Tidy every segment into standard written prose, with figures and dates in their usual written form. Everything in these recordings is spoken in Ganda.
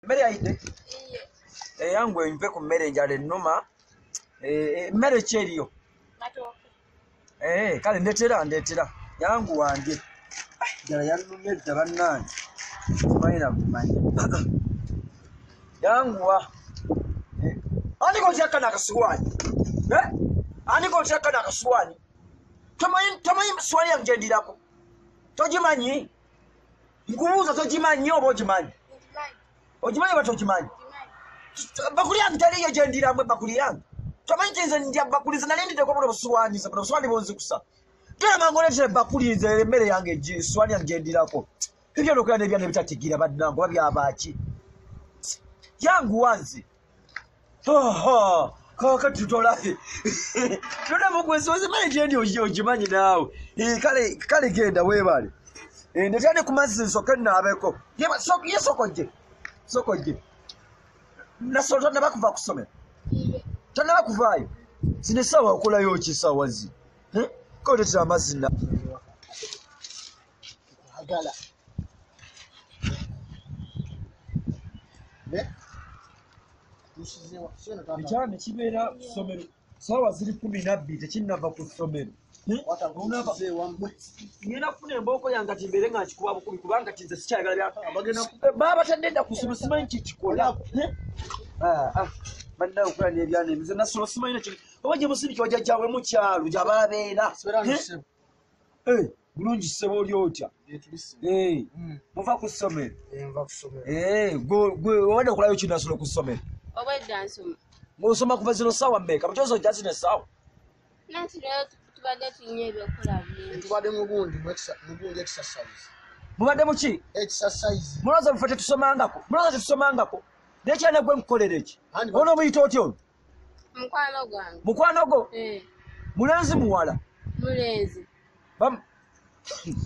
Mmere yayidde? Yangu enve ku mmere enjala ennuma. Mmere ki eriyo? Kale ndeetera. Yangu wange. Njala yannumye dda bannange. Simanyi na kumanyi. Yanguwa. Ani kotyakka n'akasuwaani? Ani kotyakka n'akasuwaani? Tomanyi suwaani yange gyendirako? Togimanyi? Nkubuuza togimanyi oba ogimanyi? Ogimanyi oba togimanyi? Bakuli yange teriyo gyendiramu ebbakuli yange. Tomanyi nti nze ndya bakuli nze nali ndiddeko buno busuwaani nze buno busuwaani bonzikusa. Genda ngoleetera ebbakuli nze emmere yange suwaani yange gyendirako. Ebyo nokuya n'ebyana ebitatigira bannange oba byabaki. Yanguwa nze. Kakati tutolabe. Tuna mugwezi ozimanye gyendi ogimanyi naawe. Kale genda weebale. Ndetera ne ku mazzi nsooke nnaabeko. Ye sokojje. Nasolo tonnaba kuva ku ssomero. Tonnaba kuvaayo. Zino essaawa okolayo ki essaawa zi? Kodetera amazzi na. Agala. Ekyana kibeera ku ssomero ssaawa ziri 12 tekinnava ku ssomero. Ngenda kufuna embooko yange ati mbeere nga nkikuba bukubi kubanga tinze sikyayagala baba batadde dda ku ssomero simanyi kikikola. Bannawe okola n'ebyana ebize nasolo simanyi nakino oba gye musibiki wajjajjaawe mu kyalo gy'ababeera. Bulungi ssebo oli otya? Muva ku ssomero? Gwe obadde okolayo kinasolo ku ssomero? Obwedda nsoma. Ng'osoma kuva zino ssaawa mmeka? Mukyoozi ojja zino essaawa? Nanti leero tubadde tulina ebyokukola bingi. Tubadde mu gundi exercise. Mubadde mu ki? Exercise. Mulowooza ffe tetusomangako. N'ekyana gwe nkukolera eki? Ono omuyita otya ono? Mukwano gwange. Mukwano gwo? Mulenzi muwala? Mulenzi.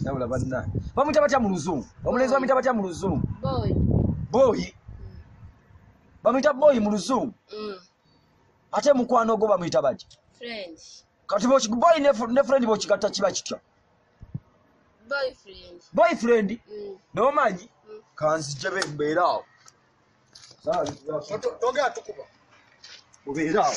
Nabula banna. Bamuyita batya mu Luzungu? Omulenzi bamuyita batya mu Luzungu? Boyi. Bamuyita boyi mu Luzungu? Ate mukwano gwo bamuyita batya? Friend. Kati boyi ne friend bokigatta kiba kitya? Boyfriend. Boyfriend? N'omanyi? Kanzijebe mbeera awo. Togera tukuba. Mubeera awo.